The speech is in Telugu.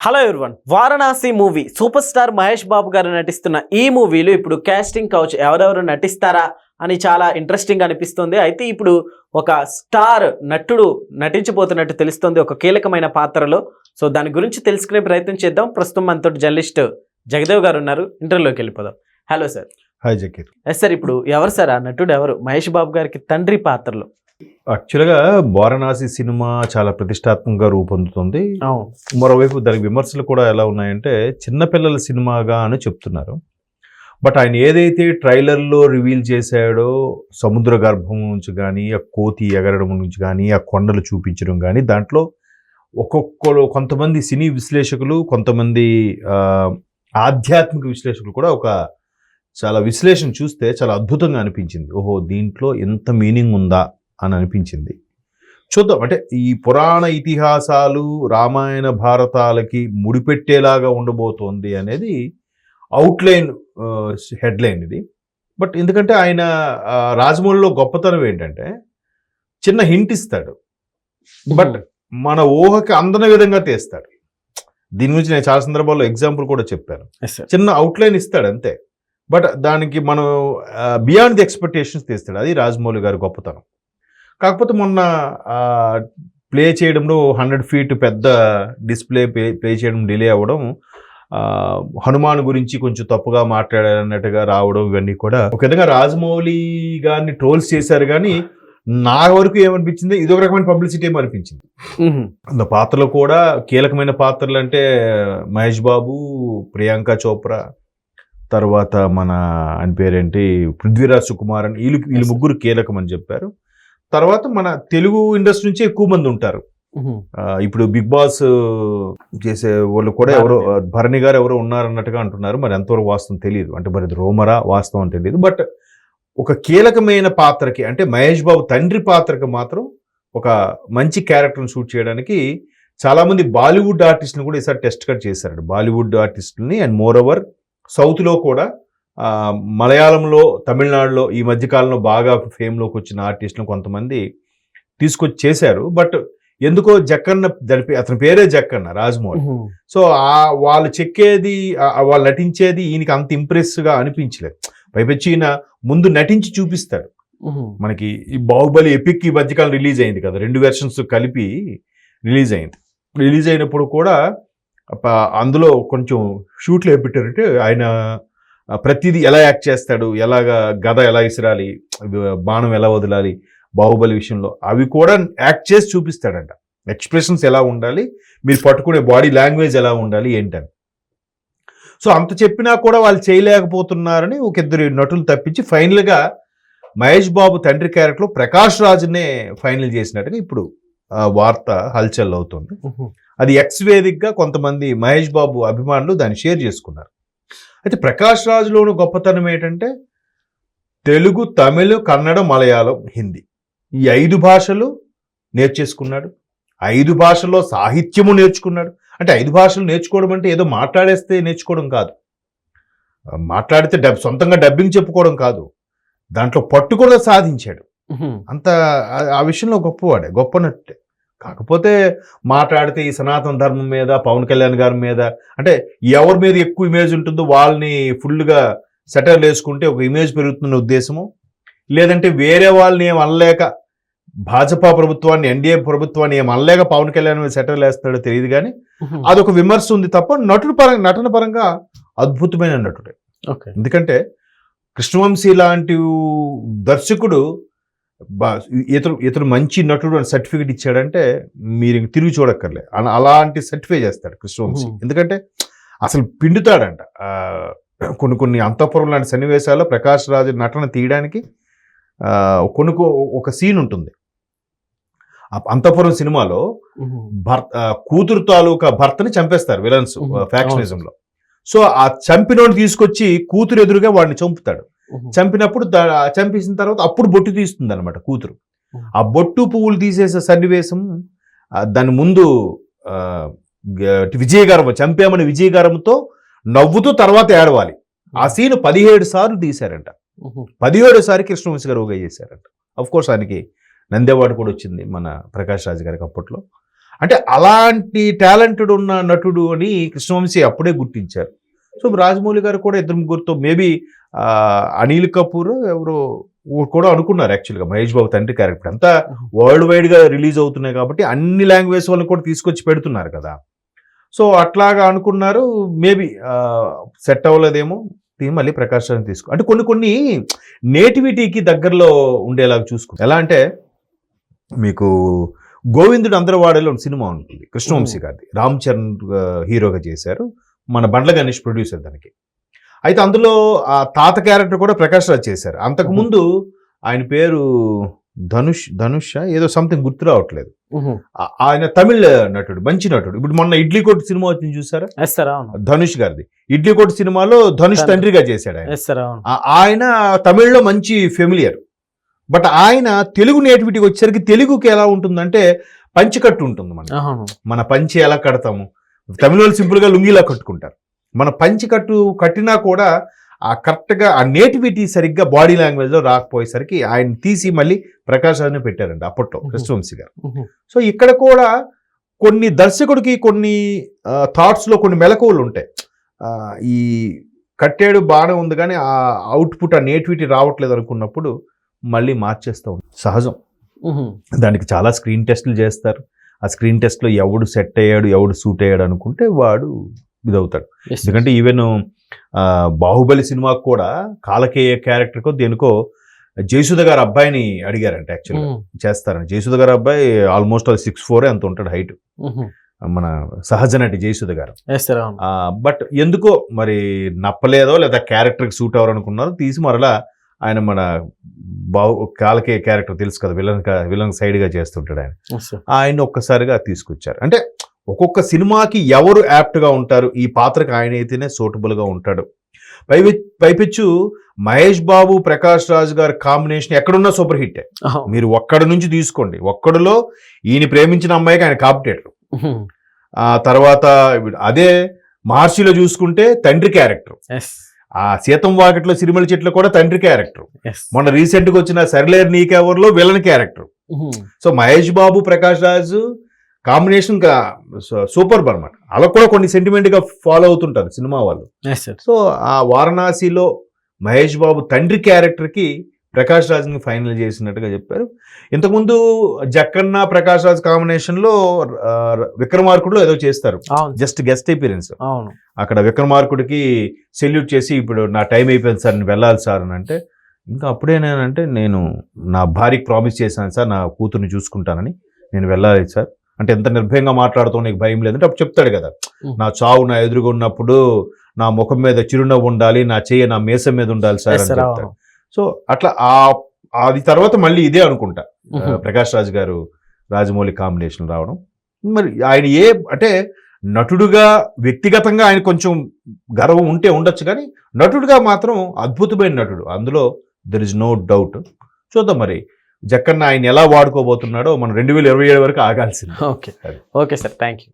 Hello everyone, Varanasi movie super star Mahesh Babu garu నటిస్తున్న ఈ మూవీలో ఇప్పుడు కాస్టింగ్ కౌచ్ ఎవరెవరు నటిస్తారా అని చాలా ఇంట్రెస్టింగ్ అనిపిస్తుంది. అయితే ఇప్పుడు ఒక స్టార్ నటుడు నటించబోతున్నట్టు తెలుస్తుంది ఒక కీలకమైన పాత్రలో. సో దాని గురించి తెలుసుకునే ప్రయత్నం చేద్దాం. ప్రస్తుతం మనతో జర్నలిస్ట్ జగదేవ్ గారు ఉన్నారు. ఇంటర్వ్యూలోకి వెళ్ళిపోదాం. Hello sir. Hi Zakir. Yes sir, ఇప్పుడు ఎవరు సార్ ఆ నటుడు? ఎవరు మహేష్ బాబు గారికి తండ్రి పాత్రలో? యాక్చువల్గా వారణాసి సినిమా చాలా ప్రతిష్టాత్మకంగా రూపొందుతుంది. మరోవైపు దానికి విమర్శలు కూడా ఎలా ఉన్నాయంటే చిన్నపిల్లల సినిమాగా అని చెప్తున్నారు. బట్ ఆయన ఏదైతే ట్రైలర్లో రివీల్ చేశాడో సముద్ర గర్భం నుంచి కానీ, ఆ కోతి ఎగరడం నుంచి కానీ, ఆ కొండలు చూపించడం కానీ, దాంట్లో కొంతమంది సినీ విశ్లేషకులు, కొంతమంది ఆధ్యాత్మిక విశ్లేషకులు కూడా ఒక చాలా విశ్లేషణ చూస్తే చాలా అద్భుతంగా అనిపించింది. ఓహో, దీంట్లో ఎంత మీనింగ్ ఉందా అని అనిపించింది. చూద్దాం. అంటే ఈ పురాణ ఇతిహాసాలు రామాయణ భారతాలకి ముడిపెట్టేలాగా ఉండబోతోంది అనేది అవుట్లైన్ హెడ్లైన్ ఇది. బట్ ఎందుకంటే ఆయన రాజమౌళిలో గొప్పతనం ఏంటంటే చిన్న హింట్ ఇస్తాడు, బట్ మన ఊహకి అందని విధంగా తీస్తాడు. దీని గురించి నేను చాలా సందర్భాల్లో ఎగ్జాంపుల్ కూడా చెప్పాను. చిన్న అవుట్లైన్ ఇస్తాడు అంతే, బట్ దానికి మనం బియాండ్ ది ఎక్స్పెక్టేషన్స్ తీస్తాడు. అది రాజమౌళి గారి గొప్పతనం. కాకపోతే మొన్న ప్లే చేయడంలో 100 feet పెద్ద డిస్ప్లే ప్లే చేయడం డిలే అవ్వడం, హనుమాన్ గురించి కొంచెం తప్పుగా మాట్లాడారన్నట్టుగా రావడం, ఇవన్నీ కూడా ఒక విధంగా రాజమౌళి గారిని ట్రోల్స్ చేశారు. కానీ నా వరకు ఏమనిపించింది, ఇది ఒక రకమైన పబ్లిసిటీ ఏమో అనిపించింది. అంత పాత్రలు కూడా కీలకమైన పాత్రలు అంటే మహేష్ బాబు, ప్రియాంక చోప్రా, తర్వాత మన అని పేరేంటి పృథ్వీరాజ్ సుకుమార్ అని, వీళ్ళు ముగ్గురు కీలకం అని చెప్పారు. తర్వాత మన తెలుగు ఇండస్ట్రీ నుంచి ఎక్కువ మంది ఉంటారు. ఇప్పుడు బిగ్ బాస్ చేసే వాళ్ళు కూడా ఎవరో భరణి గారు ఎవరో ఉన్నారన్నట్టుగా అంటున్నారు. మరి ఎంతవరకు వాస్తవం తెలియదు, అంటే మరి రోమరా వాస్తవం అని తెలియదు. బట్ ఒక కీలకమైన పాత్రకి, అంటే మహేష్ బాబు తండ్రి పాత్రకి మాత్రం ఒక మంచి క్యారెక్టర్ని షూట్ చేయడానికి చాలామంది బాలీవుడ్ ఆర్టిస్టులు కూడా ఈసారి టెస్ట్ కట్ చేశారు. బాలీవుడ్ ఆర్టిస్టులని అండ్ మోర్ ఓవర్ సౌత్లో కూడా, మలయాళంలో, తమిళనాడులో ఈ మధ్యకాలంలో బాగా ఫేమ్లోకి వచ్చిన ఆర్టిస్టులు కొంతమంది తీసుకొచ్చి చేశారు. బట్ ఎందుకో జక్కన్న, అతని పేరే జక్కన్న, రాజమౌళి. సో వాళ్ళు చెక్కేది, వాళ్ళు నటించేది ఈయనకి అంత ఇంప్రెస్గా అనిపించలేదు. పైపెచ్చి ఈయన ముందు నటించి చూపిస్తాడు. మనకి ఈ బాహుబలి ఎపిక్ ఈ మధ్యకాలం రిలీజ్ అయింది కదా, 2 వెర్షన్స్ కలిపి రిలీజ్ అయింది. రిలీజ్ అయినప్పుడు కూడా అందులో కొంచెం షూట్లు ఏం పెట్టారంటే ఆయన ప్రతిదీ ఎలా యాక్ట్ చేస్తాడు, ఎలాగా గద ఎలా ఇసిరాలి, బాణం ఎలా వదలాలి బాహుబలి విషయంలో, అవి కూడా యాక్ట్ చేసి చూపిస్తాడంట. ఎక్స్ప్రెషన్స్ ఎలా ఉండాలి, మీరు పట్టుకునే బాడీ లాంగ్వేజ్ ఎలా ఉండాలి ఏంటని. సో అంత చెప్పినా కూడా వాళ్ళు చేయలేకపోతున్నారని ఒక 2 నటులు తప్పించి ఫైనల్గా మహేష్ బాబు తండ్రి క్యారెక్టర్లో ప్రకాష్ రాజ్నే ఫైనల్ చేసినట్టుగా ఇప్పుడు వార్త హల్చల్ అవుతుంది. అది ఎక్స్ వేదికగా కొంతమంది మహేష్ బాబు అభిమానులు దాన్ని షేర్ చేసుకున్నారు. అయితే ప్రకాష్ రాజ్లోని గొప్పతనం ఏంటంటే తెలుగు, తమిళ్, కన్నడ, మలయాళం, హిందీ ఈ 5 భాషలు నేర్చేసుకున్నాడు. 5 భాషల్లో సాహిత్యము నేర్చుకున్నాడు. అంటే 5 భాషలు నేర్చుకోవడం అంటే ఏదో మాట్లాడేస్తే నేర్చుకోవడం కాదు, మాట్లాడితే సొంతంగా డబ్బింగ్ చెప్పుకోవడం కాదు, దాంట్లో పట్టు కూడా సాధించాడు. అంత ఆ విషయంలో గొప్పవాడే, గొప్పనట్టే. కాకపోతే మాట్లాడితే ఈ సనాతన ధర్మం మీద, పవన్ కళ్యాణ్ గారి మీద, అంటే ఎవరి మీద ఎక్కువ ఇమేజ్ ఉంటుందో వాళ్ళని ఫుల్గా సెటర్లు వేసుకుంటే ఒక ఇమేజ్ పెరుగుతున్న ఉద్దేశము, లేదంటే వేరే వాళ్ళని ఏం అనలేక భాజపా ప్రభుత్వాన్ని, ఎన్డీఏ ప్రభుత్వాన్ని ఏం అనలేక పవన్ కళ్యాణ్ మీద సెటర్లు వేస్తాడో తెలియదు. కానీ అదొక విమర్శ ఉంది తప్ప నటన పరంగా అద్భుతమైన నటుడే. ఎందుకంటే కృష్ణవంశీ లాంటి దర్శకుడు ఇతను మంచి నటుడు అని సర్టిఫికెట్ ఇచ్చాడంటే మీరు తిరిగి చూడక్కర్లే, అలాంటి సర్టిఫై చేస్తాడు కృష్ణవంశీ. ఎందుకంటే అసలు పిండుతాడంట. కొన్ని అంతఃపురం లాంటి సన్నివేశాల్లో ప్రకాష్ రాజ్ నటన తీయడానికి ఒక సీన్ ఉంటుంది అంతఃపురం సినిమాలో. కూతురు తాలూకా భర్తని చంపేస్తారు విలన్స్ ఫ్యాక్షనిజంలో. సో ఆ చంపినోడిని తీసుకొచ్చి కూతురు ఎదురుగా వాడిని చంపుతాడు. చంపినప్పుడు చంపేసిన తర్వాత అప్పుడు బొట్టు తీస్తుంది అనమాట కూతురు. ఆ బొట్టు పువ్వులు తీసేసే సన్నివేశం, దాని ముందు విజయగారం, చంపామని విజయగారంతో నవ్వుతూ తర్వాత ఏడవాలి. ఆ సీన్ 17 సార్లు తీశారంట. 17వ సారి కృష్ణవంశీ గారు ఓకే చేశారంట. అఫ్ కోర్స్ ఆయనకి నంది అవార్డు కూడా వచ్చింది మన ప్రకాష్ రాజ్ గారికి అప్పట్లో. అంటే అలాంటి టాలెంటెడ్ ఉన్న నటుడు అని కృష్ణవంశీ అప్పుడే గుర్తించారు. సో రాజమౌళి గారు కూడా ఇద్దరు ముగ్గురుతో మేబీ అనిల్ కపూర్ ఎవరో కూడా అనుకున్నారు యాక్చువల్గా మహేష్ బాబు తండ్రి క్యారెక్టర్ అంతా వరల్డ్ వైడ్గా రిలీజ్ అవుతున్నాయి కాబట్టి అన్ని లాంగ్వేజ్ వాళ్ళని కూడా తీసుకొచ్చి పెడుతున్నారు కదా. సో అట్లాగా అనుకున్నారు. మేబీ సెట్ అవ్వలేదేమో, మళ్ళీ ప్రకాష్ రాజ్ తీసుకో అంటే కొన్ని నేటివిటీకి దగ్గరలో ఉండేలాగా చూసుకుంటారు. ఎలా అంటే మీకు గోవిందుడు అందరవాడలో సినిమా ఉంటుంది కృష్ణవంశీ గారిది, రామ్ చరణ్ హీరోగా చేశారు, మన బండ్ల గణేష్ ప్రొడ్యూసర్ దానికి. అయితే అందులో ఆ తాత క్యారెక్టర్ కూడా ప్రకాష్ రాజ్ చేశారు. అంతకుముందు ఆయన పేరు ధనుష్ ఏదో సంథింగ్ గుర్తు రావట్లేదు. ఆయన తమిళ నటుడు, మంచి నటుడు. ఇప్పుడు మొన్న ఇడ్లీ కోట్ సినిమా వచ్చింది చూసారా, ధనుష్ గారిది. ఇడ్లీ కోట్ సినిమాలో ధనుష్ తండ్రిగా చేశాడు ఆయన తమిళ్లో మంచి ఫెమిలియర్. బట్ ఆయన తెలుగు నేటివిటీకి వచ్చేసరికి తెలుగుకి ఎలా ఉంటుందంటే పంచికట్టు ఉంటుంది. మన పంచి ఎలా కడతాము, తమిళ వాళ్ళు సింపుల్ గా లుంగిలా కట్టుకుంటారు. మన పంచికట్టు కట్టినా కూడా ఆ కరెక్ట్గా ఆ నేటివిటీ సరిగ్గా బాడీ లాంగ్వేజ్ లో రాకపోయేసరికి ఆయన తీసి మళ్ళీ ప్రకాష్ రాజ్ని పెట్టారండి అప్పట్లో కృష్ణవంశీ గారు. సో ఇక్కడ కూడా కొన్ని దర్శకుడికి కొన్ని థాట్స్ లో కొన్ని మెలకువలు ఉంటాయి. ఈ కట్టాడు బాగానే ఉంది కానీ ఆ అవుట్పుట్ ఆ నేటివిటీ రావట్లేదు అనుకున్నప్పుడు మళ్ళీ మార్చేస్తూ ఉంటాం, సహజం. దానికి చాలా స్క్రీన్ టెస్ట్లు చేస్తారు. ఆ స్క్రీన్ టెస్ట్లో ఎవడు సెట్ అయ్యాడు ఎవడు సూట్ అయ్యాడు అనుకుంటే వాడు ఇదవుతాడు. ఎందుకంటే ఈవెన్ బాహుబలి సినిమాకు కూడా కాలకేయ క్యారెక్టర్కో దేనికో జయసుధ గారు అబ్బాయిని అడిగారంట యాక్చువల్గా చేస్తారని. జయసుధ గారు అబ్బాయి ఆల్మోస్ట్ 6'4" అంత ఉంటాడు హైట్, మన సహజ నటి జయసుధ గారు. బట్ ఎందుకో మరి నప్పలేదో లేదా క్యారెక్టర్కి సూట్ అవ్వరనుకున్నారో తీసి మరలా ఆయన మన కాలకే క్యారెక్టర్ తెలుసు కదా, విలన్ సైడ్గా చేస్తుంటాడు ఆయన ఒక్కసారిగా తీసుకొచ్చారు. అంటే ఒక్కొక్క సినిమాకి ఎవరు యాప్ట్గా ఉంటారు, ఈ పాత్రకి ఆయన అయితేనే సూటబుల్గా ఉంటాడు. పైపెచ్చు మహేష్ బాబు ప్రకాష్ రాజ్ గారి కాంబినేషన్ ఎక్కడున్నా సూపర్ హిట్. మీరు ఒక్కడి నుంచి తీసుకోండి, ఒక్కడిలో ఈయన ప్రేమించిన అమ్మాయికి ఆయన కాంపిటేటర్. ఆ తర్వాత అదే మహర్షిలో చూసుకుంటే తండ్రి క్యారెక్టర్, ఆ సీతం వాకిట్లో సిరిమల చెట్లు కూడా తండ్రి క్యారెక్టర్. మొన్న రీసెంట్ గా వచ్చిన సరిలేరు నీకెవర్లో villain character. So Mahesh Babu Prakash Raj combination super అనమాట. అలా కూడా కొన్ని సెంటిమెంట్ గా ఫాలో అవుతుంటారు సినిమా వాళ్ళు. సో ఆ వారణాసిలో మహేష్ బాబు తండ్రి క్యారెక్టర్ కి ప్రకాష్ రాజ్ ని ఫైనల్ చేసినట్టుగా చెప్పారు. ఇంతకుముందు జక్కన్న ప్రకాష్ రాజ్ కాంబినేషన్ లో విక్రమార్కుడులో ఏదో చేస్తారు, జస్ట్ గెస్ట్ అపీరెన్స్. అక్కడ విక్రమార్కుడికి సెల్యూట్ చేసి ఇప్పుడు నా టైం అయిపోయింది సార్, నేను వెళ్ళాలి సార్ అని అంటే, ఇంకా అప్పుడేనంటే నేను నా భార్యకి ప్రామిస్ చేశాను సార్, నా కూతుర్ని చూసుకుంటానని, నేను వెళ్ళాలి సార్ అంటే ఎంత నిర్భయంగా మాట్లాడుతావు, నీకు భయం లేదంటే అప్పుడు చెప్తాడు కదా, నా చావు నా ఎదురుగా ఉన్నప్పుడు నా ముఖం మీద చిరునవ్వు ఉండాలి, నా చెయ్యి నా మీసం మీద ఉండాలి సార్ అని చెప్తాడు. సో అట్లా అది తర్వాత మళ్ళీ ఇదే అనుకుంటా ప్రకాష్ రాజ్ గారు రాజమౌళి కాంబినేషన్ రావడం. మరి ఆయన అంటే నటుడుగా వ్యక్తిగతంగా ఆయన కొంచెం గర్వం ఉంటే ఉండొచ్చు, కానీ నటుడుగా మాత్రం అద్భుతమైన నటుడు, అందులో దెర్ ఇస్ నో డౌట్. చూద్దాం మరి జక్కన్న ఆయన ఎలా వాడుకోబోతున్నాడో మనం 2027 వరకు ఆగాల్సింది. Okay sir, thank you.